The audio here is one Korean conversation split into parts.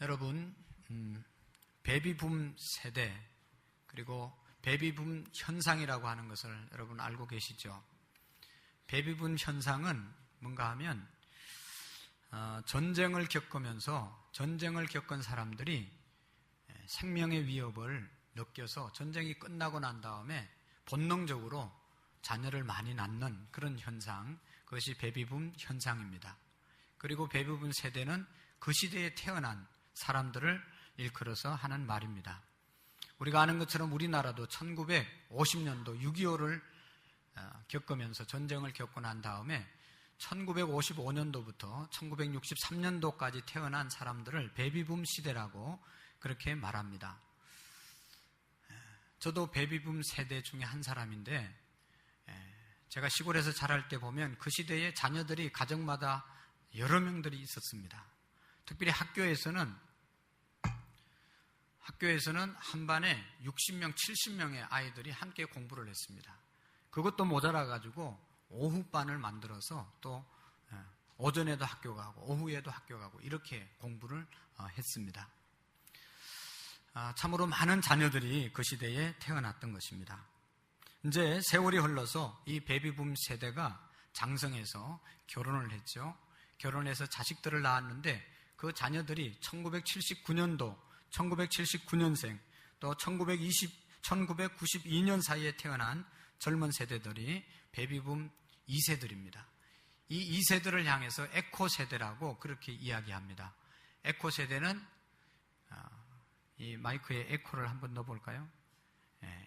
여러분, 베이비붐 세대 그리고 베이비붐 현상이라고 하는 것을 여러분 알고 계시죠? 베이비붐 현상은 뭔가 하면 전쟁을 겪으면서 전쟁을 겪은 사람들이 생명의 위협을 느껴서 전쟁이 끝나고 난 다음에 본능적으로 자녀를 많이 낳는 그런 현상, 그것이 베이비붐 현상입니다. 그리고 베이비붐 세대는 그 시대에 태어난 사람들을 일컬어서 하는 말입니다. 우리가 아는 것처럼 우리나라도 1950년도 6.25를 겪으면서 전쟁을 겪고 난 다음에 1955년도부터 1963년도까지 태어난 사람들을 베이비붐 시대라고 그렇게 말합니다. 저도 베이비붐 세대 중에 한 사람인데 제가 시골에서 자랄 때 보면 그 시대에 자녀들이 가정마다 여러 명들이 있었습니다. 특별히 학교에서는 한 반에 60명, 70명의 아이들이 함께 공부를 했습니다. 그것도 모자라가지고 오후반을 만들어서 또 오전에도 학교 가고 오후에도 학교 가고 이렇게 공부를 했습니다. 참으로 많은 자녀들이 그 시대에 태어났던 것입니다. 이제 세월이 흘러서 이 베이비붐 세대가 장성해서 결혼을 했죠. 결혼해서 자식들을 낳았는데 그 자녀들이 1979년도, 1979년생, 또 1992년 사이에 태어난 젊은 세대들이 베이비붐 2세들입니다. 이 2세들을 향해서 에코 세대라고 그렇게 이야기합니다. 에코 세대는 이 마이크에 에코를 한번 넣어볼까요?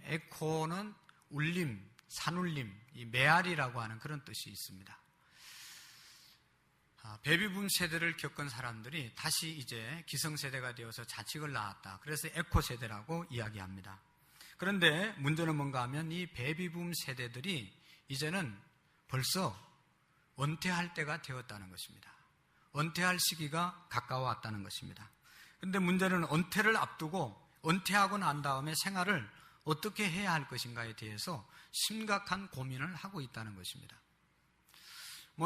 에코는 울림, 산울림, 이 메아리라고 하는 그런 뜻이 있습니다. 베이비붐 세대를 겪은 사람들이 다시 이제 기성세대가 되어서 자식을 낳았다. 그래서 에코 세대라고 이야기합니다. 그런데 문제는 뭔가 하면 이 베이비붐 세대들이 이제는 벌써 은퇴할 때가 되었다는 것입니다. 은퇴할 시기가 가까워 왔다는 것입니다. 그런데 문제는 은퇴를 앞두고 은퇴하고 난 다음에 생활을 어떻게 해야 할 것인가에 대해서 심각한 고민을 하고 있다는 것입니다.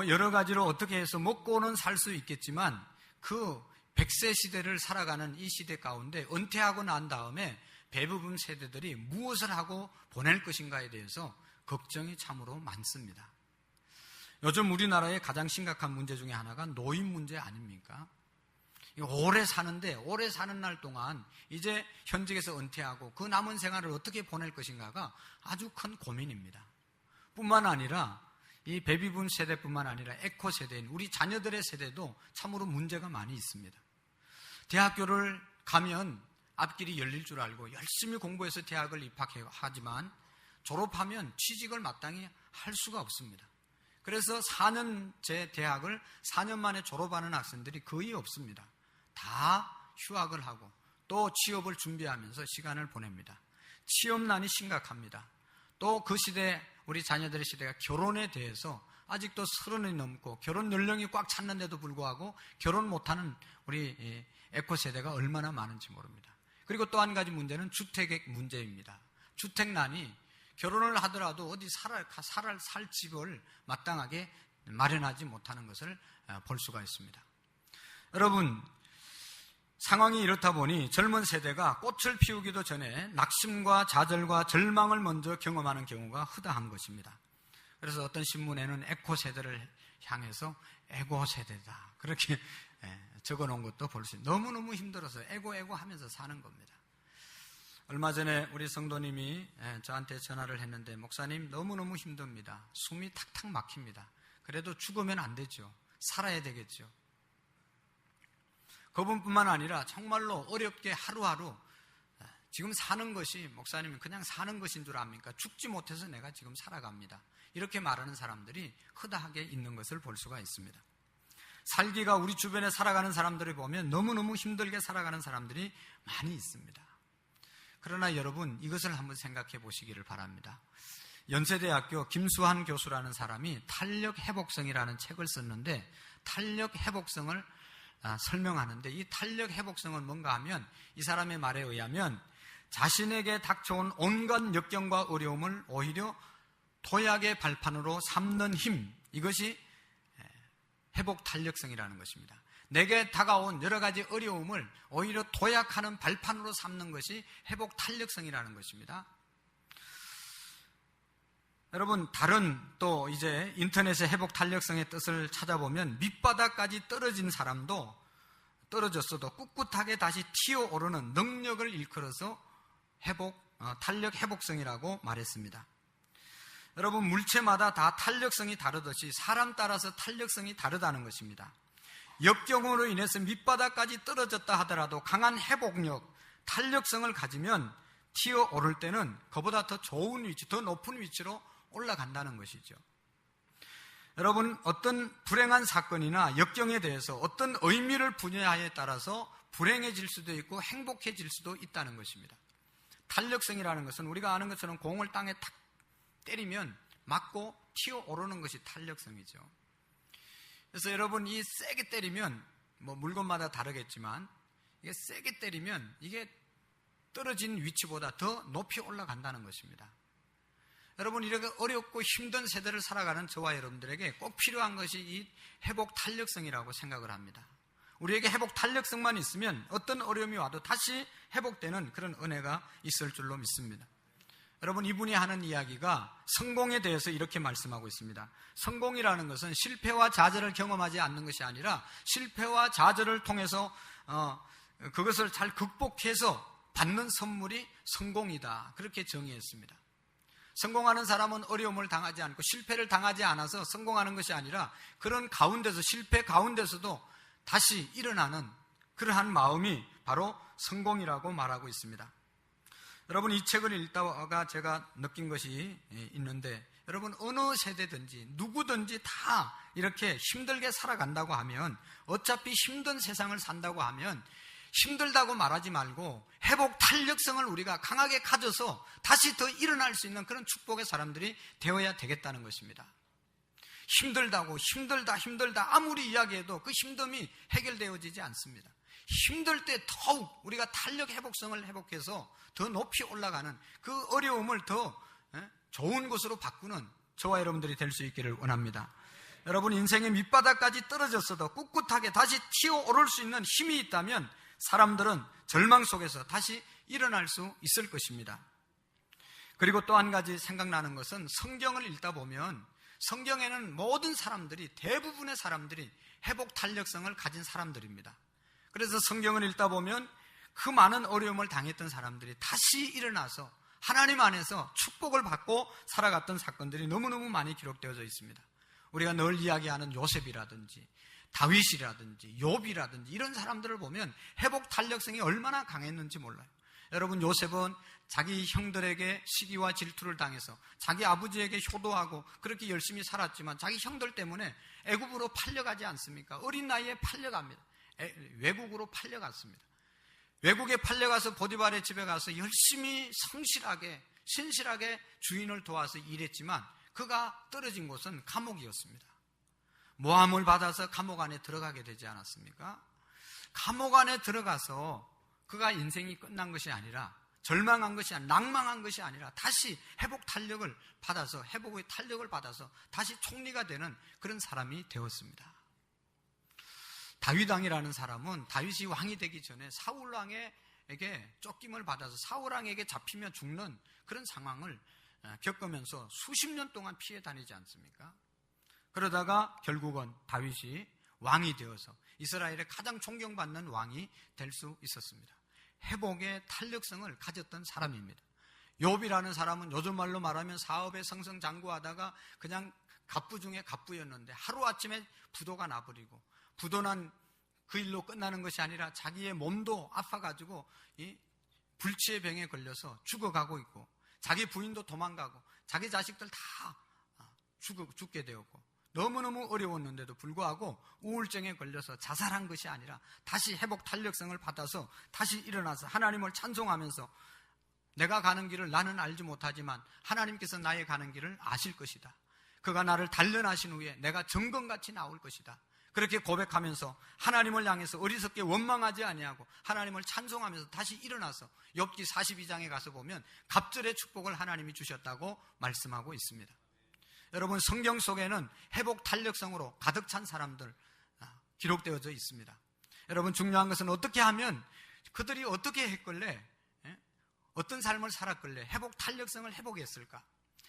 여러 가지로 어떻게 해서 먹고는 살 수 있겠지만 그 100세 시대를 살아가는 이 시대 가운데 은퇴하고 난 다음에 베이비붐 세대들이 무엇을 하고 보낼 것인가에 대해서 걱정이 참으로 많습니다. 요즘 우리나라의 가장 심각한 문제 중에 하나가 노인 문제 아닙니까? 오래 사는데 오래 사는 날 동안 이제 현직에서 은퇴하고 그 남은 생활을 어떻게 보낼 것인가가 아주 큰 고민입니다. 뿐만 아니라 이 베이비붐 세대뿐만 아니라 에코 세대인 우리 자녀들의 세대도 참으로 문제가 많이 있습니다. 대학교를 가면 앞길이 열릴 줄 알고 열심히 공부해서 대학을 입학하지만 졸업하면 취직을 마땅히 할 수가 없습니다. 그래서 4년제 대학을 4년 만에 졸업하는 학생들이 거의 없습니다. 다 휴학을 하고 또 취업을 준비하면서 시간을 보냅니다. 취업난이 심각합니다. 또 그 시대, 우리 자녀들의 시대가 결혼에 대해서 아직도 30이 넘고 결혼 연령이 꽉 찼는데도 불구하고 결혼 못하는 우리 에코 세대가 얼마나 많은지 모릅니다. 그리고 또 한 가지 문제는 주택의 문제입니다. 주택난이 결혼을 하더라도 어디 살 집을 마땅하게 마련하지 못하는 것을 볼 수가 있습니다. 여러분, 상황이 이렇다 보니 젊은 세대가 꽃을 피우기도 전에 낙심과 좌절과 절망을 먼저 경험하는 경우가 허다한 것입니다. 그래서 어떤 신문에는 에코 세대를 향해서 에고 세대다 그렇게 적어놓은 것도 볼 수 있어요. 너무너무 힘들어서 에고 하면서 사는 겁니다. 얼마 전에 우리 성도님이 저한테 전화를 했는데 목사님 너무너무 힘듭니다. 숨이 탁탁 막힙니다. 그래도 죽으면 안 되죠. 살아야 되겠죠. 그분뿐만 아니라 정말로 어렵게 하루하루 지금 사는 것이 목사님이 그냥 사는 것인 줄 압니까? 죽지 못해서 내가 지금 살아갑니다. 이렇게 말하는 사람들이 허다하게 있는 것을 볼 수가 있습니다. 살기가 우리 주변에 살아가는 사람들을 보면 너무너무 힘들게 살아가는 사람들이 많이 있습니다. 그러나 여러분 이것을 한번 생각해 보시기를 바랍니다. 연세대학교 김수환 교수라는 사람이 탄력회복성이라는 책을 썼는데 탄력회복성을 설명하는데 이 탄력회복성은 뭔가 하면 이 사람의 말에 의하면 자신에게 닥쳐온 온갖 역경과 어려움을 오히려 도약의 발판으로 삼는 힘, 이것이 회복 탄력성이라는 것입니다. 내게 다가온 여러 가지 어려움을 오히려 도약하는 발판으로 삼는 것이 회복 탄력성이라는 것입니다. 여러분, 다른 또 이제 인터넷의 회복 탄력성의 뜻을 찾아보면 밑바닥까지 떨어진 사람도 떨어졌어도 꿋꿋하게 다시 튀어오르는 능력을 일컬어서 탄력 회복성이라고 말했습니다. 여러분, 물체마다 다 탄력성이 다르듯이 사람 따라서 탄력성이 다르다는 것입니다. 역경으로 인해서 밑바닥까지 떨어졌다 하더라도 강한 회복력, 탄력성을 가지면 튀어오를 때는 그보다 더 좋은 위치, 더 높은 위치로 올라간다는 것이죠. 여러분, 어떤 불행한 사건이나 역경에 대해서 어떤 의미를 부여하에 따라서 불행해질 수도 있고 행복해질 수도 있다는 것입니다. 탄력성이라는 것은 우리가 아는 것처럼 공을 땅에 탁 때리면 맞고 튀어오르는 것이 탄력성이죠. 그래서 여러분, 이 세게 때리면 물건마다 다르겠지만 이게 세게 때리면 이게 떨어진 위치보다 더 높이 올라간다는 것입니다. 여러분, 이렇게 어렵고 힘든 세대를 살아가는 저와 여러분들에게 꼭 필요한 것이 이 회복 탄력성이라고 생각을 합니다. 우리에게 회복 탄력성만 있으면 어떤 어려움이 와도 다시 회복되는 그런 은혜가 있을 줄로 믿습니다. 여러분, 이분이 하는 이야기가 성공에 대해서 이렇게 말씀하고 있습니다. 성공이라는 것은 실패와 좌절을 경험하지 않는 것이 아니라 실패와 좌절을 통해서 그것을 잘 극복해서 받는 선물이 성공이다. 그렇게 정의했습니다. 성공하는 사람은 어려움을 당하지 않고 실패를 당하지 않아서 성공하는 것이 아니라 그런 가운데서, 실패 가운데서도 다시 일어나는 그러한 마음이 바로 성공이라고 말하고 있습니다. 여러분, 이 책을 읽다가 제가 느낀 것이 있는데, 여러분, 어느 세대든지 누구든지 다 이렇게 힘들게 살아간다고 하면, 어차피 힘든 세상을 산다고 하면 힘들다고 말하지 말고 회복 탄력성을 우리가 강하게 가져서 다시 더 일어날 수 있는 그런 축복의 사람들이 되어야 되겠다는 것입니다. 힘들다 아무리 이야기해도 그 힘듦이 해결되어지지 않습니다. 힘들 때 더욱 우리가 탄력 회복성을 회복해서 더 높이 올라가는 그 어려움을 더 좋은 것으로 바꾸는 저와 여러분들이 될 수 있기를 원합니다. 여러분, 인생의 밑바닥까지 떨어졌어도 꿋꿋하게 다시 튀어오를 수 있는 힘이 있다면 사람들은 절망 속에서 다시 일어날 수 있을 것입니다. 그리고 또 한 가지 생각나는 것은 성경을 읽다 보면 성경에는 모든 사람들이, 대부분의 사람들이 회복 탄력성을 가진 사람들입니다. 그래서 성경을 읽다 보면 그 많은 어려움을 당했던 사람들이 다시 일어나서 하나님 안에서 축복을 받고 살아갔던 사건들이 너무너무 많이 기록되어져 있습니다. 우리가 늘 이야기하는 요셉이라든지 다윗이라든지 욥이라든지 이런 사람들을 보면 회복 탄력성이 얼마나 강했는지 몰라요. 여러분, 요셉은 자기 형들에게 시기와 질투를 당해서 자기 아버지에게 효도하고 그렇게 열심히 살았지만 자기 형들 때문에 애굽으로 팔려가지 않습니까? 어린 나이에 팔려갑니다. 외국으로 팔려갔습니다. 외국에 팔려가서 보디발의 집에 가서 열심히 성실하게 신실하게 주인을 도와서 일했지만 그가 떨어진 곳은 감옥이었습니다. 모함을 받아서 감옥 안에 들어가게 되지 않았습니까? 감옥 안에 들어가서 그가 인생이 끝난 것이 아니라, 절망한 것이 아니라, 낭망한 것이 아니라 다시 회복 탄력을 받아서, 회복의 탄력을 받아서 다시 총리가 되는 그런 사람이 되었습니다. 다윗 왕이라는 사람은 다윗이 왕이 되기 전에 사울 왕에게 쫓김을 받아서 사울 왕에게 잡히면 죽는 그런 상황을 겪으면서 수십 년 동안 피해 다니지 않습니까? 그러다가 결국은 다윗이 왕이 되어서 이스라엘의 가장 존경받는 왕이 될 수 있었습니다. 회복의 탄력성을 가졌던 사람입니다. 욥이라는 사람은 요즘 말로 말하면 사업에 승승장구하다가 그냥 갑부 중에 갑부였는데 하루아침에 부도가 나버리고, 부도난 그 일로 끝나는 것이 아니라 자기의 몸도 아파가지고 이 불치의 병에 걸려서 죽어가고 있고, 자기 부인도 도망가고 자기 자식들 다 죽게 되었고, 너무너무 어려웠는데도 불구하고 우울증에 걸려서 자살한 것이 아니라 다시 회복 탄력성을 받아서 다시 일어나서 하나님을 찬송하면서 내가 가는 길을 나는 알지 못하지만 하나님께서 나의 가는 길을 아실 것이다. 그가 나를 단련하신 후에 내가 정금같이 나올 것이다. 그렇게 고백하면서 하나님을 향해서 어리석게 원망하지 아니하고 하나님을 찬송하면서 다시 일어나서 욥기 42장에 가서 보면 갑절의 축복을 하나님이 주셨다고 말씀하고 있습니다. 여러분, 성경 속에는 회복 탄력성으로 가득 찬 사람들 기록되어져 있습니다. 여러분, 중요한 것은 어떻게 하면 그들이 어떻게 했길래, 어떤 삶을 살았길래 회복 탄력성을 회복했을까?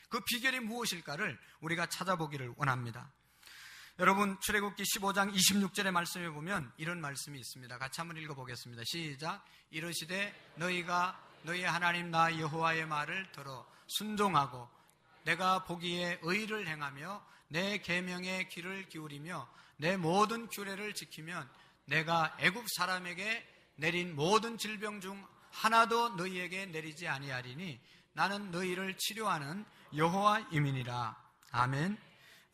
그 비결이 무엇일까를 우리가 찾아보기를 원합니다. 여러분, 출애굽기 15장 26절의 말씀에 보면 이런 말씀이 있습니다. 같이 한번 읽어보겠습니다. 시작. 이르시되 너희가 너희 하나님 나 여호와의 말을 들어 순종하고 내가 보기에 의를 행하며 내 계명의 귀를 기울이며 내 모든 규례를 지키면 내가 애굽 사람에게 내린 모든 질병 중 하나도 너희에게 내리지 아니하리니 나는 너희를 치료하는 여호와임이니라. 아멘.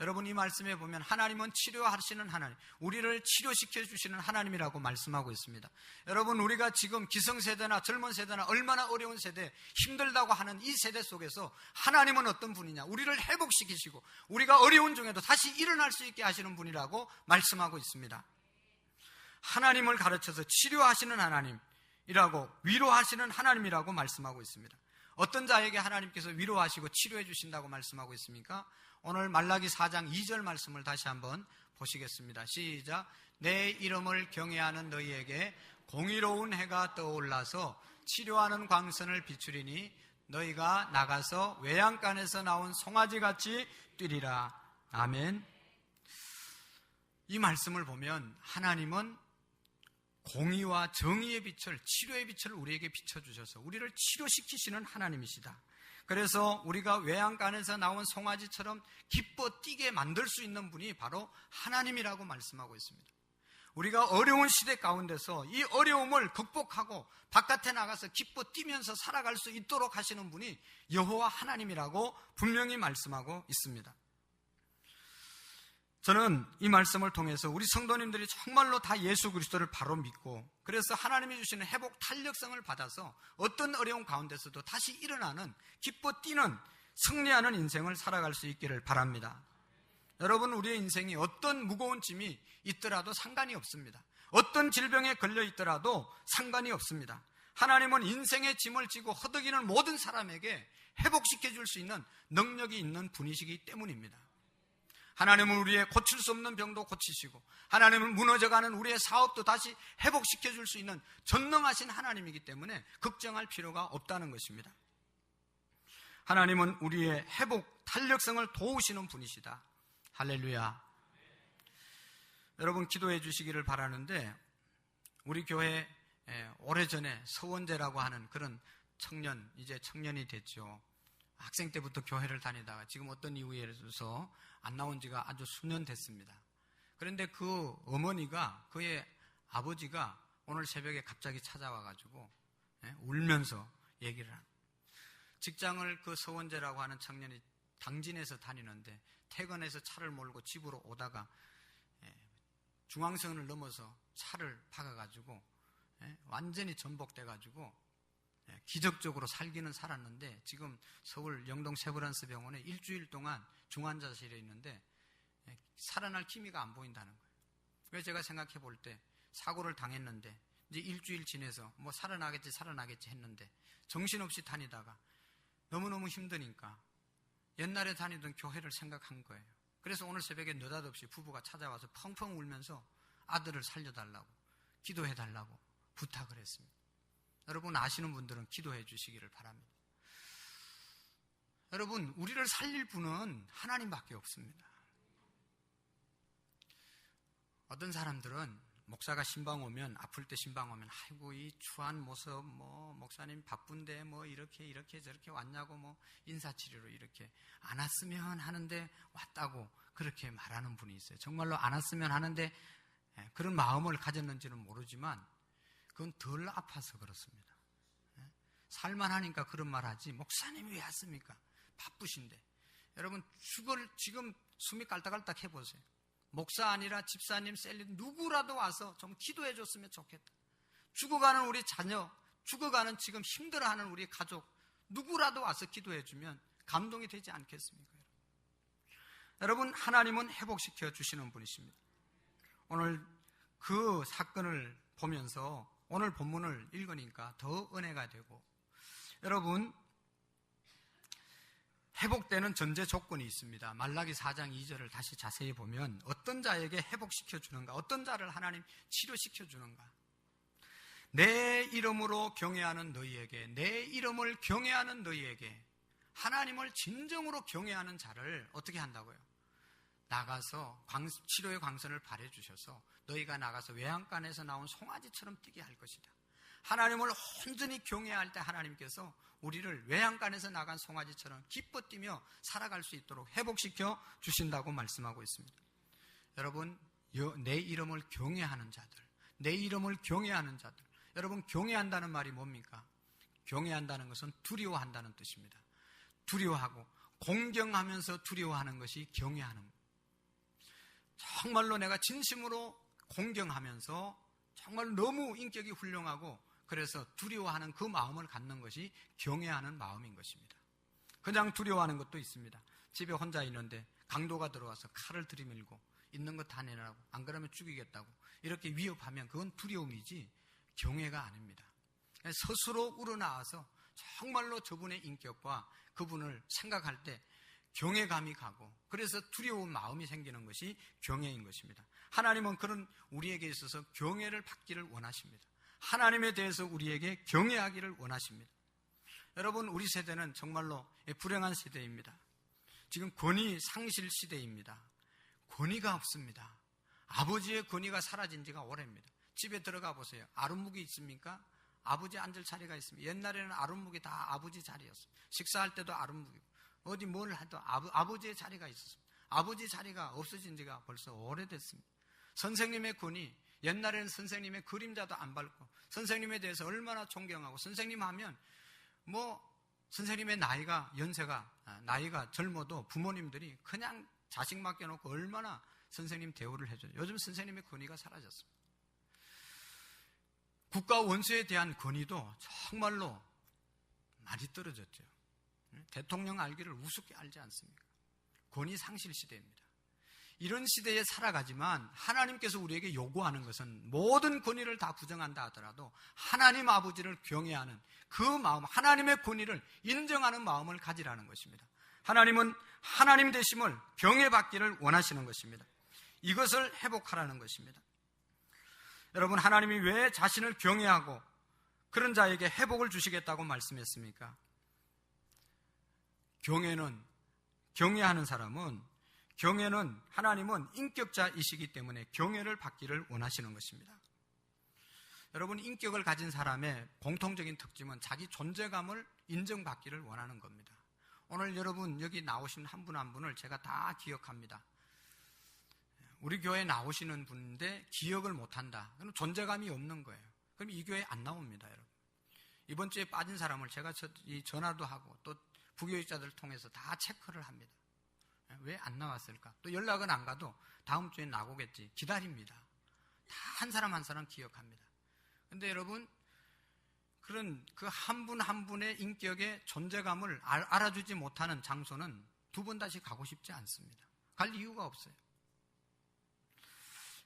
여러분, 이 말씀에 보면 하나님은 치료하시는 하나님, 우리를 치료시켜 주시는 하나님이라고 말씀하고 있습니다. 여러분, 우리가 지금 기성세대나 젊은 세대나 얼마나 어려운 세대, 힘들다고 하는 이 세대 속에서 하나님은 어떤 분이냐? 우리를 회복시키시고 우리가 어려운 중에도 다시 일어날 수 있게 하시는 분이라고 말씀하고 있습니다. 하나님을 가르쳐서 치료하시는 하나님이라고, 위로하시는 하나님이라고 말씀하고 있습니다. 어떤 자에게 하나님께서 위로하시고 치료해 주신다고 말씀하고 있습니까? 오늘 말라기 4장 2절 말씀을 다시 한번 보시겠습니다. 시작. 내 이름을 경외하는 너희에게 공의로운 해가 떠올라서 치료하는 광선을 비추리니 너희가 나가서 외양간에서 나온 송아지같이 뛰리라. 아멘. 이 말씀을 보면 하나님은 공의와 정의의 빛을, 치료의 빛을 우리에게 비춰주셔서 우리를 치료시키시는 하나님이시다. 그래서 우리가 외양간에서 나온 송아지처럼 기뻐 뛰게 만들 수 있는 분이 바로 하나님이라고 말씀하고 있습니다. 우리가 어려운 시대 가운데서 이 어려움을 극복하고 바깥에 나가서 기뻐 뛰면서 살아갈 수 있도록 하시는 분이 여호와 하나님이라고 분명히 말씀하고 있습니다. 저는 이 말씀을 통해서 우리 성도님들이 정말로 다 예수 그리스도를 바로 믿고, 그래서 하나님이 주시는 회복 탄력성을 받아서 어떤 어려운 가운데서도 다시 일어나는, 기뻐 뛰는, 승리하는 인생을 살아갈 수 있기를 바랍니다. 여러분, 우리의 인생이 어떤 무거운 짐이 있더라도 상관이 없습니다. 어떤 질병에 걸려 있더라도 상관이 없습니다. 하나님은 인생의 짐을 지고 허덕이는 모든 사람에게 회복시켜 줄 수 있는 능력이 있는 분이시기 때문입니다. 하나님은 우리의 고칠 수 없는 병도 고치시고, 하나님은 무너져가는 우리의 사업도 다시 회복시켜 줄 수 있는 전능하신 하나님이기 때문에 걱정할 필요가 없다는 것입니다. 하나님은 우리의 회복 탄력성을 도우시는 분이시다. 할렐루야. 여러분, 기도해 주시기를 바라는데, 우리 교회 오래전에 서원재라고 하는 그런 청년, 이제 청년이 됐죠. 학생 때부터 교회를 다니다가 지금 어떤 이유에서 안 나온 지가 아주 수년 됐습니다. 그런데 그 어머니가, 그의 아버지가 오늘 새벽에 갑자기 찾아와가지고 울면서 얘기를 합니다. 직장을 그 서원재라고 하는 청년이 당진에서 다니는데 퇴근해서 차를 몰고 집으로 오다가 중앙선을 넘어서 차를 박아가지고 완전히 전복돼가지고 기적적으로 살기는 살았는데 지금 서울 영동 세브란스 병원에 일주일 동안 중환자실에 있는데 살아날 기미가 안 보인다는 거예요. 그래서 제가 생각해 볼 때 사고를 당했는데 이제 일주일 지내서 뭐 살아나겠지 했는데 정신없이 다니다가 너무너무 힘드니까 옛날에 다니던 교회를 생각한 거예요. 그래서 오늘 새벽에 느닷없이 부부가 찾아와서 펑펑 울면서 아들을 살려달라고, 기도해달라고 부탁을 했습니다. 여러분, 아시는 분들은 기도해 주시기를 바랍니다. 여러분, 우리를 살릴 분은 하나님밖에 없습니다. 어떤 사람들은 목사가 신방 오면, 아플 때 신방 오면, 아이고 이 추한 모습, 뭐 목사님 바쁜데 뭐 이렇게 저렇게 왔냐고, 뭐 인사치료로 이렇게 안 왔으면 하는데 왔다고 그렇게 말하는 분이 있어요. 정말로 안 왔으면 하는데 그런 마음을 가졌는지는 모르지만 그건 덜 아파서 그렇습니다. 살만하니까 그런 말 하지, 목사님이 왜 왔습니까? 바쁘신데. 여러분, 지금 숨이 깔딱깔딱 해보세요. 목사 아니라 집사님, 셀리 누구라도 와서 좀 기도해 줬으면 좋겠다. 죽어가는 우리 자녀, 죽어가는 지금 힘들어하는 우리 가족, 누구라도 와서 기도해 주면 감동이 되지 않겠습니까? 여러분, 하나님은 회복시켜 주시는 분이십니다. 오늘 그 사건을 보면서 오늘 본문을 읽으니까 더 은혜가 되고, 여러분, 회복되는 전제 조건이 있습니다. 말라기 4장 2절을 다시 자세히 보면 어떤 자에게 회복시켜 주는가, 어떤 자를 하나님 치료시켜 주는가. 내 이름으로 경외하는 너희에게, 내 이름을 경외하는 너희에게, 하나님을 진정으로 경외하는 자를 어떻게 한다고요? 나가서 치료의 광선을 발해 주셔서 너희가 나가서 외양간에서 나온 송아지처럼 뛰게 할 것이다. 하나님을 온전히 경외할 때 하나님께서 우리를 외양간에서 나간 송아지처럼 기뻐 뛰며 살아갈 수 있도록 회복시켜 주신다고 말씀하고 있습니다. 여러분, 내 이름을 경외하는 자들, 내 이름을 경외하는 자들, 여러분, 경외한다는 말이 뭡니까? 경외한다는 것은 두려워한다는 뜻입니다. 두려워하고 공경하면서 두려워하는 것이 경외하는 것. 정말로 내가 진심으로 공경하면서 정말 너무 인격이 훌륭하고 그래서 두려워하는 그 마음을 갖는 것이 경외하는 마음인 것입니다. 그냥 두려워하는 것도 있습니다. 집에 혼자 있는데 강도가 들어와서 칼을 들이밀고 있는 거 다 내라고, 안 그러면 죽이겠다고 이렇게 위협하면 그건 두려움이지 경외가 아닙니다. 스스로 우러나와서 정말로 저분의 인격과 그분을 생각할 때 경외감이 가고 그래서 두려운 마음이 생기는 것이 경외인 것입니다. 하나님은 그런 우리에게 있어서 경외를 받기를 원하십니다. 하나님에 대해서 우리에게 경외하기를 원하십니다. 여러분, 우리 세대는 정말로 불행한 세대입니다. 지금 권위 상실 시대입니다. 권위가 없습니다. 아버지의 권위가 사라진 지가 오래입니다. 집에 들어가 보세요. 아랫목이 있습니까? 아버지 앉을 자리가 있습니다. 옛날에는 아랫목이 다 아버지 자리였어요. 식사할 때도 아랫목이고 어디 뭘 해도 아버지의 자리가 있었습니다. 아버지 자리가 없어진 지가 벌써 오래됐습니다. 선생님의 권위, 옛날에는 선생님의 그림자도 안 밟고 선생님에 대해서 얼마나 존경하고 선생님 하면 선생님의 나이가 젊어도 부모님들이 그냥 자식 맡겨놓고 얼마나 선생님 대우를 해줘요. 요즘 선생님의 권위가 사라졌습니다. 국가 원수에 대한 권위도 정말로 많이 떨어졌죠. 대통령 알기를 우습게 알지 않습니까? 권위 상실 시대입니다. 이런 시대에 살아가지만 하나님께서 우리에게 요구하는 것은 모든 권위를 다 부정한다 하더라도 하나님 아버지를 경외하는 그 마음, 하나님의 권위를 인정하는 마음을 가지라는 것입니다. 하나님은 하나님 되심을 경외받기를 원하시는 것입니다. 이것을 회복하라는 것입니다. 여러분, 하나님이 왜 자신을 경외하고 그런 자에게 회복을 주시겠다고 말씀했습니까? 경외하는 사람은 하나님은 인격자이시기 때문에 경외를 받기를 원하시는 것입니다. 여러분, 인격을 가진 사람의 공통적인 특징은 자기 존재감을 인정받기를 원하는 겁니다. 오늘 여러분 여기 나오신 한 분 한 분을 제가 다 기억합니다. 우리 교회에 나오시는 분인데 기억을 못한다. 그럼 존재감이 없는 거예요. 그럼 이 교회에 안 나옵니다, 여러분. 이번 주에 빠진 사람을 제가 전화도 하고 또 부교육자들을 통해서 다 체크를 합니다. 왜 안 나왔을까? 또 연락은 안 가도 다음 주에 나오겠지. 기다립니다. 다 한 사람 한 사람 기억합니다. 근데 여러분, 그런 그 한 분 한 분의 인격의 존재감을 알아주지 못하는 장소는 두 번 다시 가고 싶지 않습니다. 갈 이유가 없어요.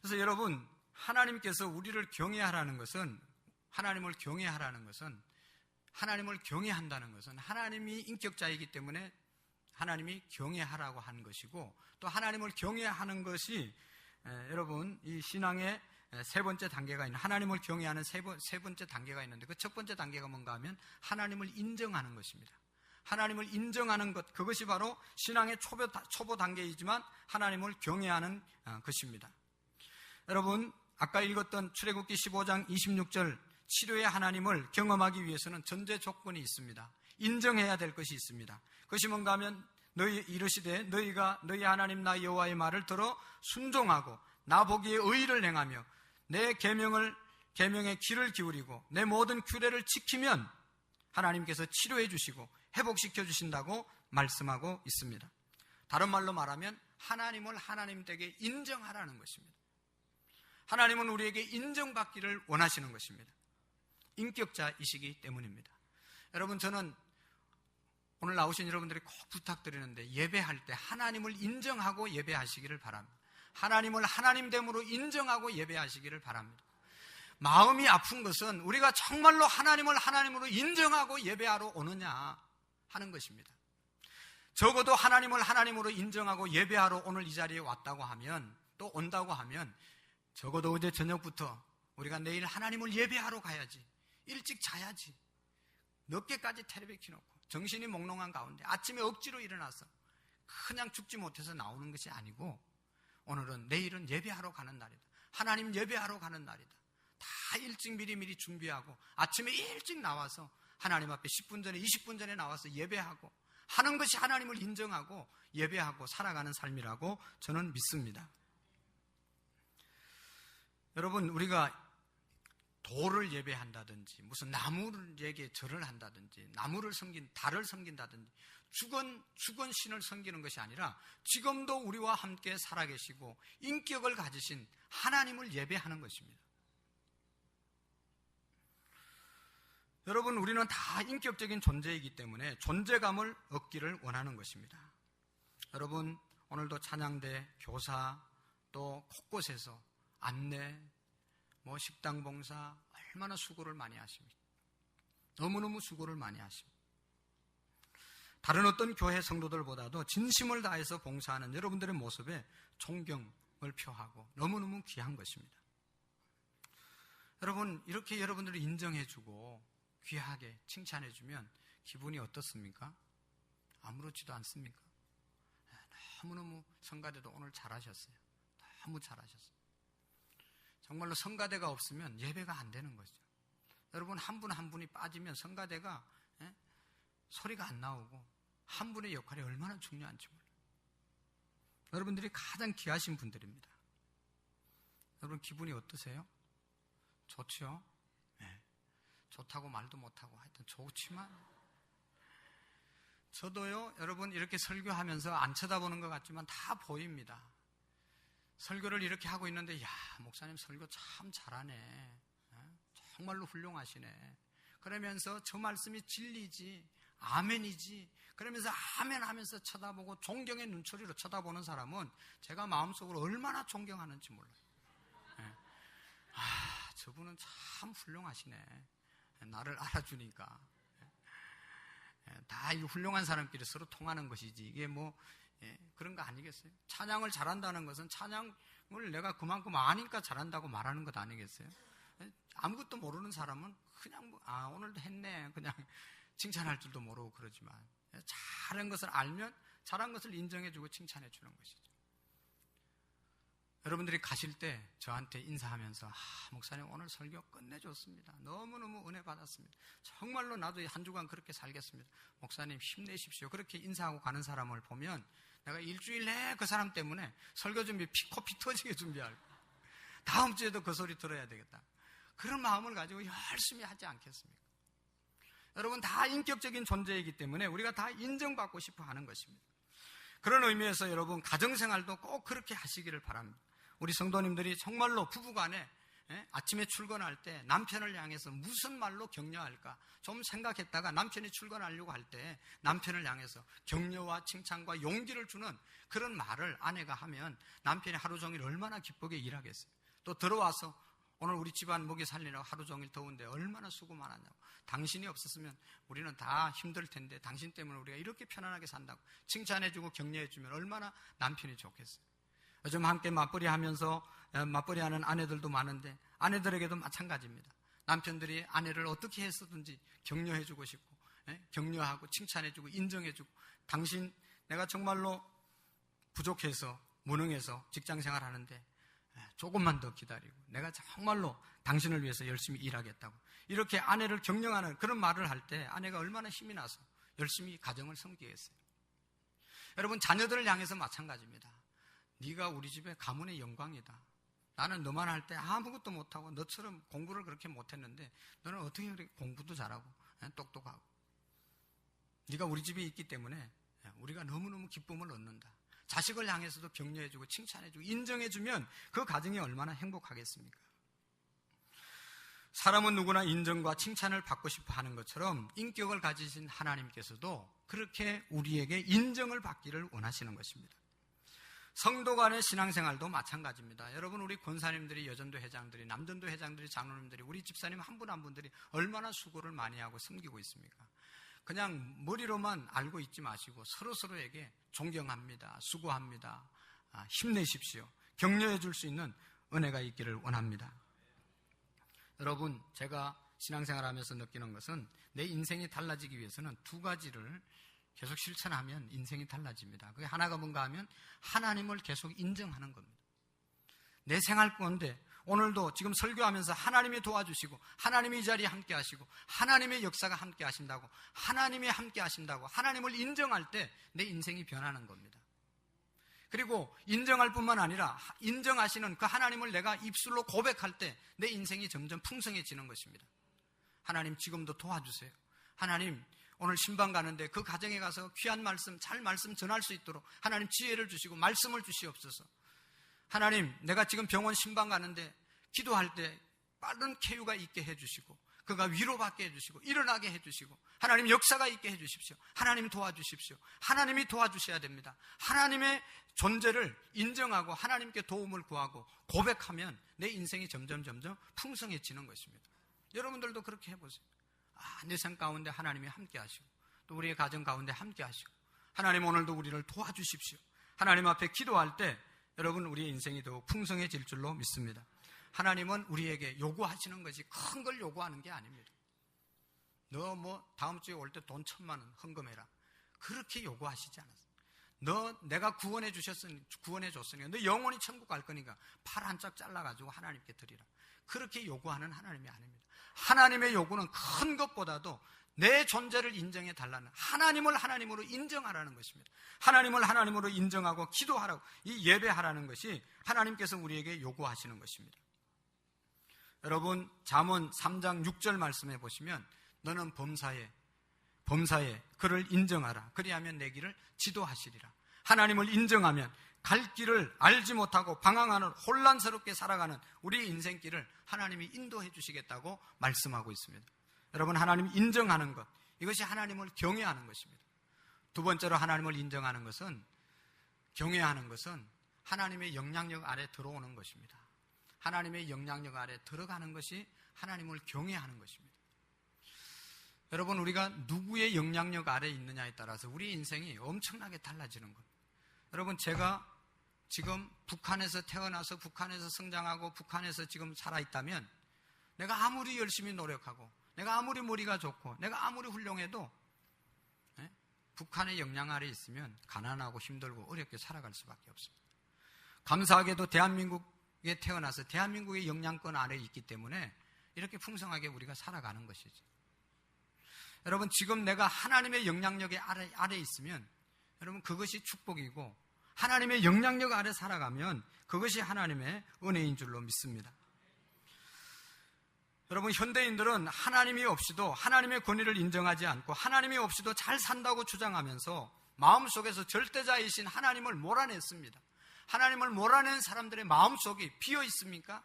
그래서 여러분, 하나님께서 우리를 경외하라는 것은, 하나님을 경외한다는 것은 하나님이 인격자이기 때문에 하나님이 경외하라고 하는 것이고, 또 하나님을 경외하는 것이 여러분 이 신앙의 세 번째 단계가 있는, 하나님을 경외하는 세 번째 단계가 있는데 그 첫 번째 단계가 뭔가 하면 하나님을 인정하는 것입니다. 하나님을 인정하는 것, 그것이 바로 신앙의 초보 단계이지만 하나님을 경외하는 것입니다. 여러분, 아까 읽었던 출애굽기 15장 26절, 치료의 하나님을 경험하기 위해서는 전제 조건이 있습니다. 인정해야 될 것이 있습니다. 그것이 뭔가 하면 이르시되 너희가 너희 하나님 나 여호와의 말을 들어 순종하고 나 보기에 의를 행하며 내 계명의 귀를 기울이고 내 모든 규례를 지키면 하나님께서 치료해 주시고 회복시켜 주신다고 말씀하고 있습니다. 다른 말로 말하면 하나님을 하나님 되게 인정하라는 것입니다. 하나님은 우리에게 인정받기를 원하시는 것입니다. 인격자이시기 때문입니다. 여러분, 저는 오늘 나오신 여러분들이 꼭 부탁드리는데, 예배할 때 하나님을 인정하고 예배하시기를 바랍니다. 하나님을 하나님됨으로 인정하고 예배하시기를 바랍니다. 마음이 아픈 것은 우리가 정말로 하나님을 하나님으로 인정하고 예배하러 오느냐 하는 것입니다. 적어도 하나님을 하나님으로 인정하고 예배하러 오늘 이 자리에 왔다고 하면, 또 온다고 하면 적어도 어제 저녁부터 우리가 내일 하나님을 예배하러 가야지, 일찍 자야지, 늦게까지 텔레비 켜놓고 정신이 몽롱한 가운데 아침에 억지로 일어나서 그냥 죽지 못해서 나오는 것이 아니고, 오늘은 내일은 예배하러 가는 날이다, 하나님 예배하러 가는 날이다. 다 일찍 미리미리 준비하고 아침에 일찍 나와서 하나님 앞에 10분 전에 20분 전에 나와서 예배하고 하는 것이 하나님을 인정하고 예배하고 살아가는 삶이라고 저는 믿습니다. 여러분, 우리가 돌을 예배한다든지 무슨 나무에게 절을 한다든지 나무를 달을 섬긴다든지 죽은 신을 섬기는 것이 아니라 지금도 우리와 함께 살아계시고 인격을 가지신 하나님을 예배하는 것입니다. 여러분, 우리는 다 인격적인 존재이기 때문에 존재감을 얻기를 원하는 것입니다. 여러분, 오늘도 찬양대, 교사, 또 곳곳에서 안내, 식당 봉사 얼마나 수고를 많이 하십니까? 너무너무 수고를 많이 하십니다. 다른 어떤 교회 성도들보다도 진심을 다해서 봉사하는 여러분들의 모습에 존경을 표하고 너무너무 귀한 것입니다. 여러분, 이렇게 여러분들을 인정해주고 귀하게 칭찬해주면 기분이 어떻습니까? 아무렇지도 않습니까? 너무너무 성가대도 오늘 잘하셨어요. 너무 잘하셨어요. 정말로 성가대가 없으면 예배가 안 되는 거죠. 여러분, 한 분 한 분이 빠지면 성가대가 소리가 안 나오고 한 분의 역할이 얼마나 중요한지 몰라요. 여러분들이 가장 귀하신 분들입니다. 여러분, 기분이 어떠세요? 좋죠? 네. 좋다고 말도 못하고 하여튼 좋지만, 저도요, 여러분, 이렇게 설교하면서 안 쳐다보는 것 같지만 다 보입니다. 설교를 이렇게 하고 있는데, 야, 목사님 설교 참 잘하네, 정말로 훌륭하시네, 그러면서 저 말씀이 진리지, 아멘이지, 그러면서 아멘 하면서 쳐다보고 존경의 눈초리로 쳐다보는 사람은 제가 마음속으로 얼마나 존경하는지 몰라요. 저분은 참 훌륭하시네, 나를 알아주니까. 다 이 훌륭한 사람끼리 서로 통하는 것이지, 이게 그런 거 아니겠어요? 찬양을 잘한다는 것은 찬양을 내가 그만큼 아니까 잘한다고 말하는 것 아니겠어요? 아무것도 모르는 사람은 그냥 오늘도 했네, 그냥 칭찬할 줄도 모르고 그러지만, 잘한 것을 알면 잘한 것을 인정해주고 칭찬해 주는 것이죠. 여러분들이 가실 때 저한테 인사하면서, 목사님 오늘 설교 끝내줬습니다, 너무너무 은혜 받았습니다, 정말로 나도 한 주간 그렇게 살겠습니다, 목사님 힘내십시오, 그렇게 인사하고 가는 사람을 보면 내가 일주일 내에 그 사람 때문에 설교 준비 코피 터지게 준비할 거예요. 다음 주에도 그 소리 들어야 되겠다, 그런 마음을 가지고 열심히 하지 않겠습니까? 여러분, 다 인격적인 존재이기 때문에 우리가 다 인정받고 싶어 하는 것입니다. 그런 의미에서 여러분, 가정생활도 꼭 그렇게 하시기를 바랍니다. 우리 성도님들이 정말로 부부간에 아침에 출근할 때 남편을 향해서 무슨 말로 격려할까 좀 생각했다가 남편이 출근하려고 할 때 남편을 향해서 격려와 칭찬과 용기를 주는 그런 말을 아내가 하면 남편이 하루 종일 얼마나 기쁘게 일하겠어요. 또 들어와서 오늘 우리 집안 먹이 살리느라고 하루 종일 더운데 얼마나 수고 많았냐고, 당신이 없었으면 우리는 다 힘들 텐데 당신 때문에 우리가 이렇게 편안하게 산다고 칭찬해주고 격려해주면 얼마나 남편이 좋겠어요. 요즘 함께 맞벌이 하면서 맞벌이 하는 아내들도 많은데 아내들에게도 마찬가지입니다. 남편들이 아내를 어떻게 했었든지 격려해주고 싶고, 격려하고 칭찬해주고 인정해주고, 당신 내가 정말로 부족해서 무능해서 직장생활 하는데 조금만 더 기다리고 내가 정말로 당신을 위해서 열심히 일하겠다고 이렇게 아내를 격려하는 그런 말을 할 때 아내가 얼마나 힘이 나서 열심히 가정을 섬기겠어요. 여러분, 자녀들을 향해서 마찬가지입니다. 네가 우리 집의 가문의 영광이다. 나는 너만 할 때 아무것도 못하고 너처럼 공부를 그렇게 못했는데 너는 어떻게 그렇게 공부도 잘하고 똑똑하고, 네가 우리 집에 있기 때문에 우리가 너무너무 기쁨을 얻는다. 자식을 향해서도 격려해주고 칭찬해주고 인정해주면 그 가정이 얼마나 행복하겠습니까? 사람은 누구나 인정과 칭찬을 받고 싶어 하는 것처럼 인격을 가지신 하나님께서도 그렇게 우리에게 인정을 받기를 원하시는 것입니다. 성도 간의 신앙생활도 마찬가지입니다. 여러분, 우리 권사님들이, 여전도 회장들이, 남전도 회장들이, 장로님들이, 우리 집사님 한 분 한 분들이 얼마나 수고를 많이 하고 섬기고 있습니까? 그냥 머리로만 알고 있지 마시고 서로서로에게 존경합니다, 수고합니다, 힘내십시오, 격려해 줄 수 있는 은혜가 있기를 원합니다. 여러분, 제가 신앙생활하면서 느끼는 것은 내 인생이 달라지기 위해서는 두 가지를 계속 실천하면 인생이 달라집니다. 그게 하나가 뭔가 하면 하나님을 계속 인정하는 겁니다. 내 생활 가운데 오늘도 지금 설교하면서 하나님이 도와주시고 하나님이 이 자리에 함께 하시고 하나님의 역사가 함께 하신다고, 하나님이 함께 하신다고 하나님을 인정할 때 내 인생이 변하는 겁니다. 그리고 인정할 뿐만 아니라 인정하시는 그 하나님을 내가 입술로 고백할 때 내 인생이 점점 풍성해지는 것입니다. 하나님 지금도 도와주세요. 하나님 오늘 신방 가는데 그 가정에 가서 귀한 말씀, 잘 말씀 전할 수 있도록 하나님 지혜를 주시고 말씀을 주시옵소서. 하나님, 내가 지금 병원 신방 가는데 기도할 때 빠른 쾌유가 있게 해주시고 그가 위로받게 해주시고 일어나게 해주시고 하나님 역사가 있게 해주십시오. 하나님 도와주십시오. 하나님이 도와주셔야 됩니다. 하나님의 존재를 인정하고 하나님께 도움을 구하고 고백하면 내 인생이 점점 풍성해지는 것입니다. 여러분들도 그렇게 해보세요. 내 삶 가운데 하나님이 함께 하시고 또 우리의 가정 가운데 함께 하시고 하나님 오늘도 우리를 도와주십시오. 하나님 앞에 기도할 때 여러분 우리의 인생이 더욱 풍성해질 줄로 믿습니다. 하나님은 우리에게 요구하시는 것이 큰 걸 요구하는 게 아닙니다. 너 다음 주에 올 때 돈 1,000만 원 헌금해라, 그렇게 요구하시지 않았어요. 너 내가 구원해 줬으니 너 영원히 천국 갈 거니까 팔 한 짝 잘라가지고 하나님께 드리라, 그렇게 요구하는 하나님이 아닙니다. 하나님의 요구는 큰 것보다도 내 존재를 인정해 달라는, 하나님을 하나님으로 인정하라는 것입니다. 하나님을 하나님으로 인정하고 기도하라고, 이 예배하라는 것이 하나님께서 우리에게 요구하시는 것입니다. 여러분, 잠언 3장 6절 말씀해 보시면 너는 범사에 그를 인정하라, 그리하면 내 길을 지도하시리라. 하나님을 인정하면 갈 길을 알지 못하고 방황하는 혼란스럽게 살아가는 우리의 인생길을 하나님이 인도해 주시겠다고 말씀하고 있습니다. 여러분, 하나님 인정하는 것, 이것이 하나님을 경외하는 것입니다. 두 번째로 하나님을 인정하는 것은, 경외하는 것은 하나님의 영향력 아래 들어오는 것입니다. 하나님의 영향력 아래 들어가는 것이 하나님을 경외하는 것입니다. 여러분, 우리가 누구의 영향력 아래 있느냐에 따라서 우리 인생이 엄청나게 달라지는 것. 여러분, 제가 지금 북한에서 태어나서 북한에서 성장하고 북한에서 지금 살아있다면 내가 아무리 열심히 노력하고 내가 아무리 머리가 좋고 내가 아무리 훌륭해도 북한의 영향 아래 있으면 가난하고 힘들고 어렵게 살아갈 수밖에 없습니다. 감사하게도 대한민국에 태어나서 대한민국의 영향권 아래 있기 때문에 이렇게 풍성하게 우리가 살아가는 것이죠. 여러분, 지금 내가 하나님의 영향력의 아래 있으면 여러분 그것이 축복이고, 하나님의 영향력 아래 살아가면 그것이 하나님의 은혜인 줄로 믿습니다. 여러분, 현대인들은 하나님이 없이도, 하나님의 권위를 인정하지 않고 하나님이 없이도 잘 산다고 주장하면서 마음속에서 절대자이신 하나님을 몰아냈습니다. 하나님을 몰아낸 사람들의 마음속이 비어 있습니까?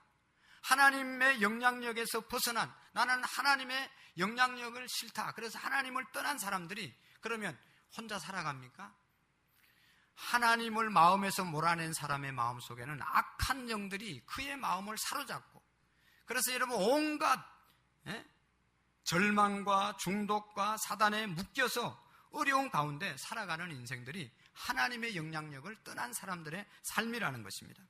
하나님의 영향력에서 벗어난, 나는 하나님의 영향력을 싫다, 그래서 하나님을 떠난 사람들이 그러면 혼자 살아갑니까? 하나님을 마음에서 몰아낸 사람의 마음속에는 악한 영들이 그의 마음을 사로잡고, 그래서 여러분 온갖 절망과 중독과 사단에 묶여서 어려운 가운데 살아가는 인생들이 하나님의 영향력을 떠난 사람들의 삶이라는 것입니다.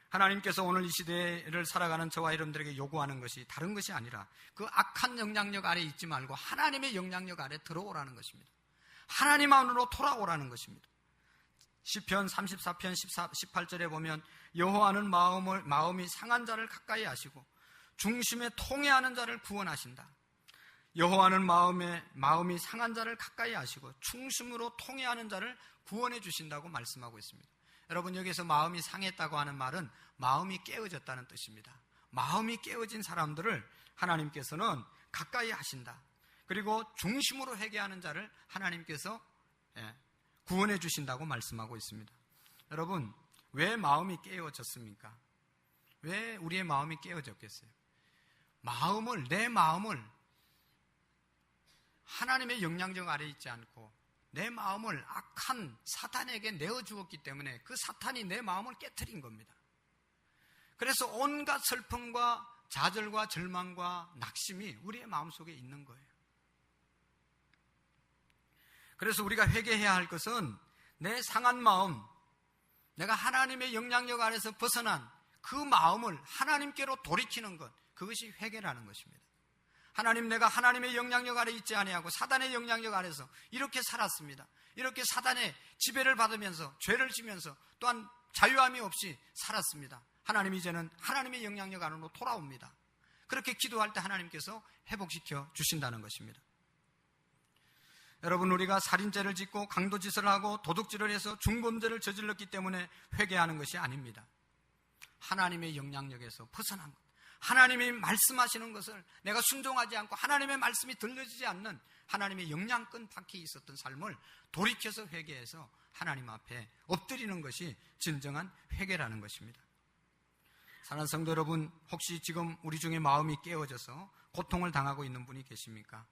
하나님께서 오늘 이 시대를 살아가는 저와 여러분들에게 요구하는 것이 다른 것이 아니라 그 악한 영향력 아래 있지 말고 하나님의 영향력 아래 들어오라는 것입니다. 하나님 안으로 돌아오라는 것입니다. 시편 34편 18절에 보면 여호와는 마음이 상한 자를 가까이 하시고 중심에 통회하는 자를 구원하신다. 여호와는 마음이 상한 자를 가까이 하시고 중심으로 통회하는 자를 구원해 주신다고 말씀하고 있습니다. 여러분, 여기서 마음이 상했다고 하는 말은 마음이 깨어졌다는 뜻입니다. 마음이 깨어진 사람들을 하나님께서는 가까이 하신다. 그리고 중심으로 회개하는 자를 하나님께서 구원해 주신다고 말씀하고 있습니다. 여러분, 왜 마음이 깨어졌습니까? 왜 우리의 마음이 깨어졌겠어요? 내 마음을 하나님의 영향력 아래 있지 않고 내 마음을 악한 사탄에게 내어주었기 때문에 그 사탄이 내 마음을 깨트린 겁니다. 그래서 온갖 슬픔과 좌절과 절망과 낙심이 우리의 마음속에 있는 거예요. 그래서 우리가 회개해야 할 것은 내 상한 마음, 내가 하나님의 영향력 아래서 벗어난 그 마음을 하나님께로 돌이키는 것, 그것이 회개라는 것입니다. 하나님, 내가 하나님의 영향력 아래 있지 아니하고 사단의 영향력 아래서 이렇게 살았습니다. 이렇게 사단의 지배를 받으면서 죄를 지면서 또한 자유함이 없이 살았습니다. 하나님, 이제는 하나님의 영향력 안으로 돌아옵니다. 그렇게 기도할 때 하나님께서 회복시켜 주신다는 것입니다. 여러분, 우리가 살인죄를 짓고 강도짓을 하고 도둑질을 해서 중범죄를 저질렀기 때문에 회개하는 것이 아닙니다. 하나님의 영향력에서 벗어난 것, 하나님이 말씀하시는 것을 내가 순종하지 않고 하나님의 말씀이 들려지지 않는 하나님의 영향권 밖에 있었던 삶을 돌이켜서 회개해서 하나님 앞에 엎드리는 것이 진정한 회개라는 것입니다. 사랑하는 성도 여러분, 혹시 지금 우리 중에 마음이 깨어져서 고통을 당하고 있는 분이 계십니까?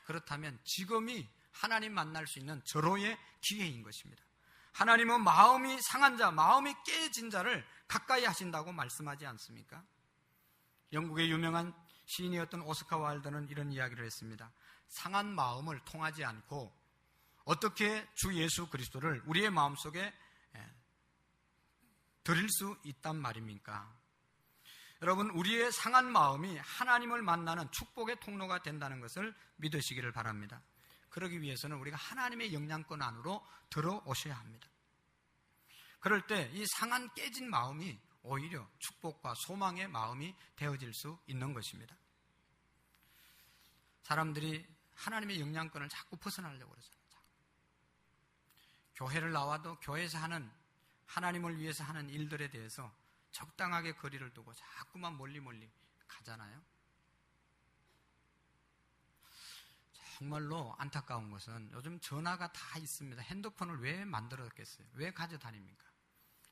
그렇다면 지금이 하나님 만날 수 있는 절호의 기회인 것입니다. 하나님은 마음이 상한 자, 마음이 깨진 자를 가까이 하신다고 말씀하지 않습니까? 영국의 유명한 시인이었던 오스카 와일드는 이런 이야기를 했습니다. 상한 마음을 통하지 않고 어떻게 주 예수 그리스도를 우리의 마음속에 드릴 수 있단 말입니까? 여러분, 우리의 상한 마음이 하나님을 만나는 축복의 통로가 된다는 것을 믿으시기를 바랍니다. 그러기 위해서는 우리가 하나님의 영향권 안으로 들어오셔야 합니다. 그럴 때 이 상한 깨진 마음이 오히려 축복과 소망의 마음이 되어질 수 있는 것입니다. 사람들이 하나님의 영향권을 자꾸 벗어나려고 그러잖아요. 교회를 나와도 교회에서 하는, 하나님을 위해서 하는 일들에 대해서 적당하게 거리를 두고 자꾸만 멀리 가잖아요. 정말로 안타까운 것은 요즘 전화가 다 있습니다. 핸드폰을 왜 만들었겠어요? 왜 가져다닙니까?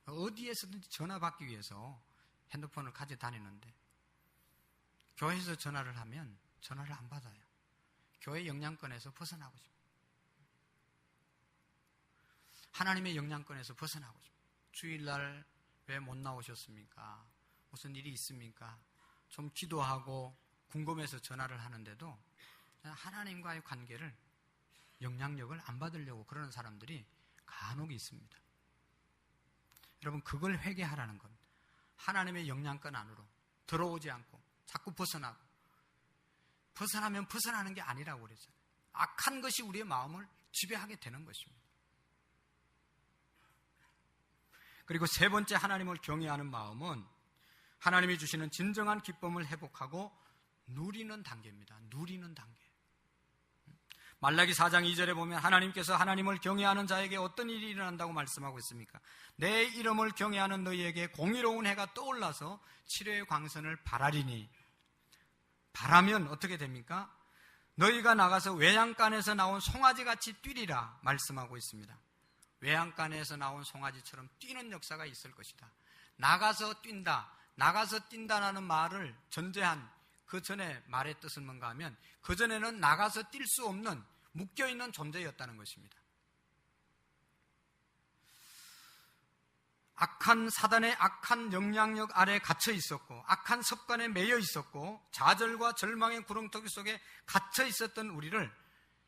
어디에서든지 전화 받기 위해서 핸드폰을 가져다니는데 교회에서 전화를 하면 전화를 안 받아요. 교회 영향권에서 벗어나고 싶어요. 하나님의 영향권에서 벗어나고 싶어요. 주일날 왜 못 나오셨습니까? 무슨 일이 있습니까? 좀 기도하고 궁금해서 전화를 하는데도 하나님과의 관계를, 영향력을 안 받으려고 그러는 사람들이 간혹 있습니다. 여러분, 그걸 회개하라는 건 하나님의 영향권 안으로 들어오지 않고 자꾸 벗어나고, 벗어나면 벗어나는 게 아니라고 그랬잖아요. 악한 것이 우리의 마음을 지배하게 되는 것입니다. 그리고 세 번째, 하나님을 경외하는 마음은 하나님이 주시는 진정한 기쁨을 회복하고 누리는 단계입니다. 누리는 단계. 말라기 4장 2절에 보면 하나님께서 하나님을 경외하는 자에게 어떤 일이 일어난다고 말씀하고 있습니까? 내 이름을 경외하는 너희에게 공의로운 해가 떠올라서 치료의 광선을 발하리니, 바라면 어떻게 됩니까? 너희가 나가서 외양간에서 나온 송아지같이 뛰리라 말씀하고 있습니다. 외양간에서 나온 송아지처럼 뛰는 역사가 있을 것이다. 나가서 뛴다, 나가서 뛴다라는 말을 전제한 그 전에 말의 뜻은 뭔가 하면 그전에는 나가서 뛸 수 없는 묶여있는 존재였다는 것입니다. 악한 사단의 악한 영향력 아래 갇혀 있었고, 악한 습관에 매여 있었고, 좌절과 절망의 구렁텅이 속에 갇혀 있었던 우리를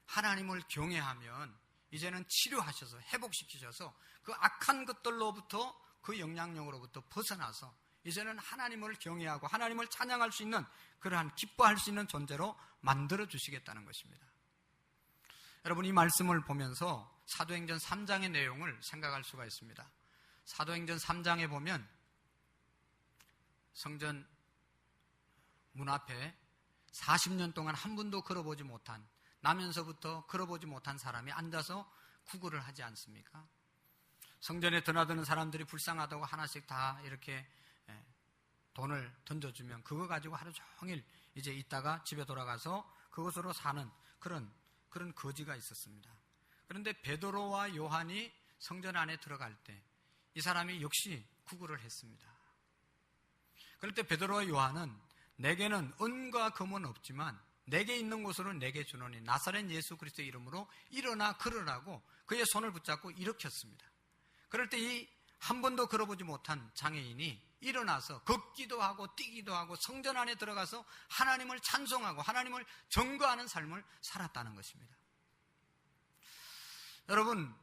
하나님을 경외하면 이제는 치료하셔서 회복시키셔서 그 악한 것들로부터, 그 영향력으로부터 벗어나서 이제는 하나님을 경외하고 하나님을 찬양할 수 있는, 그러한 기뻐할 수 있는 존재로 만들어 주시겠다는 것입니다. 여러분, 이 말씀을 보면서 사도행전 3장의 내용을 생각할 수가 있습니다. 사도행전 3장에 보면 성전 문 앞에 40년 동안 한 번도 걸어보지 못한, 나면서부터 걸어보지 못한 사람이 앉아서 구걸을 하지 않습니까? 성전에 드나드는 사람들이 불쌍하다고 하나씩 다 이렇게 돈을 던져주면 그거 가지고 하루 종일 이제 있다가 집에 돌아가서 그것으로 사는 그런 거지가 있었습니다. 그런데 베드로와 요한이 성전 안에 들어갈 때 이 사람이 역시 구걸을 했습니다. 그럴 때 베드로와 요한은 내게는 은과 금은 없지만 내게 있는 곳으로 내게 주노니 나사렛 예수 그리스도의 이름으로 일어나 걸으라고 그의 손을 붙잡고 일으켰습니다. 그럴 때 이 한 번도 걸어보지 못한 장애인이 일어나서 걷기도 하고 뛰기도 하고 성전 안에 들어가서 하나님을 찬송하고 하나님을 전거하는 삶을 살았다는 것입니다. 여러분,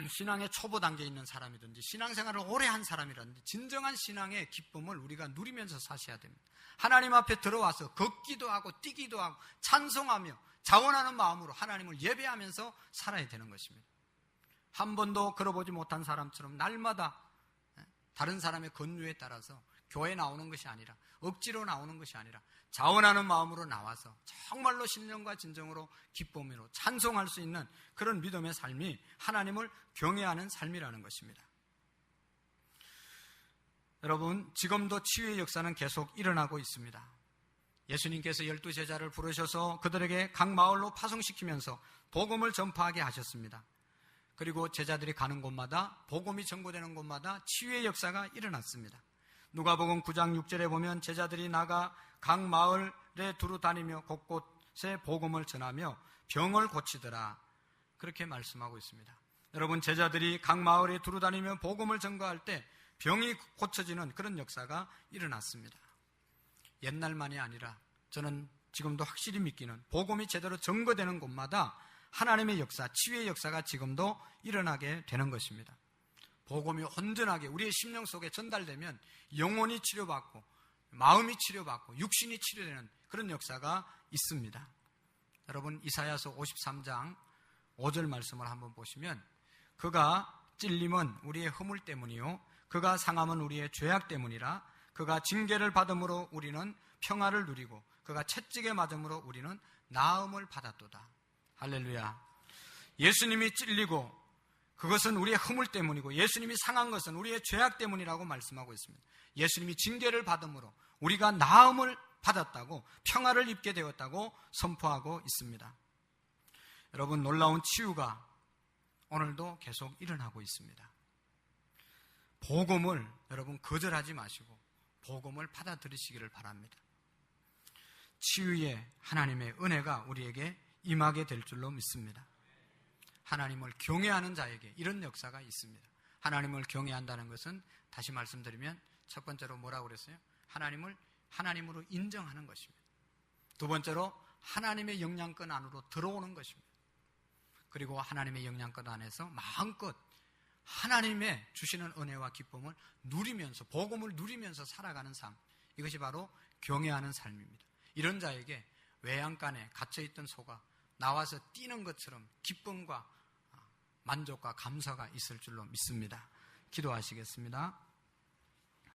신앙의 초보 단계에 있는 사람이든지 신앙생활을 오래 한 사람이라든지 진정한 신앙의 기쁨을 우리가 누리면서 사셔야 됩니다. 하나님 앞에 들어와서 걷기도 하고 뛰기도 하고 찬송하며 자원하는 마음으로 하나님을 예배하면서 살아야 되는 것입니다. 한 번도 걸어보지 못한 사람처럼 날마다 다른 사람의 권유에 따라서 교회 나오는 것이 아니라, 억지로 나오는 것이 아니라 자원하는 마음으로 나와서 정말로 신령과 진정으로 기쁨으로 찬송할 수 있는 그런 믿음의 삶이 하나님을 경외하는 삶이라는 것입니다. 여러분, 지금도 치유의 역사는 계속 일어나고 있습니다. 예수님께서 12제자를 부르셔서 그들에게 각 마을로 파송시키면서 복음을 전파하게 하셨습니다. 그리고 제자들이 가는 곳마다, 복음이 전거되는 곳마다 치유의 역사가 일어났습니다. 누가복음 9장 6절에 보면 제자들이 나가 각 마을에 두루 다니며 곳곳에 복음을 전하며 병을 고치더라, 그렇게 말씀하고 있습니다. 여러분, 제자들이 각 마을에 두루 다니며 복음을 전거할 때 병이 고쳐지는 그런 역사가 일어났습니다. 옛날만이 아니라 저는 지금도 확실히 믿기는, 복음이 제대로 전거되는 곳마다 하나님의 역사, 치유의 역사가 지금도 일어나게 되는 것입니다. 복음이 온전하게 우리의 심령 속에 전달되면 영혼이 치료받고 마음이 치료받고 육신이 치료되는 그런 역사가 있습니다. 여러분, 이사야서 53장 5절 말씀을 한번 보시면, 그가 찔림은 우리의 허물 때문이요 그가 상함은 우리의 죄악 때문이라. 그가 징계를 받음으로 우리는 평화를 누리고 그가 채찍에 맞음으로 우리는 나음을 받았도다. 할렐루야. 예수님이 찔리고 그것은 우리의 허물 때문이고 예수님이 상한 것은 우리의 죄악 때문이라고 말씀하고 있습니다. 예수님이 징계를 받음으로 우리가 나음을 받았다고, 평화를 입게 되었다고 선포하고 있습니다. 여러분, 놀라운 치유가 오늘도 계속 일어나고 있습니다. 복음을 여러분 거절하지 마시고 복음을 받아들이시기를 바랍니다. 치유의 하나님의 은혜가 우리에게 임하게 될 줄로 믿습니다. 하나님을 경외하는 자에게 이런 역사가 있습니다. 하나님을 경외한다는 것은, 다시 말씀드리면, 첫 번째로 뭐라고 그랬어요? 하나님을 하나님으로 인정하는 것입니다. 두 번째로 하나님의 영향권 안으로 들어오는 것입니다. 그리고 하나님의 영향권 안에서 마음껏 하나님의 주시는 은혜와 기쁨을 누리면서, 복음을 누리면서 살아가는 삶, 이것이 바로 경외하는 삶입니다. 이런 자에게 외양간에 갇혀있던 소가 나와서 뛰는 것처럼 기쁨과 만족과 감사가 있을 줄로 믿습니다. 기도하시겠습니다.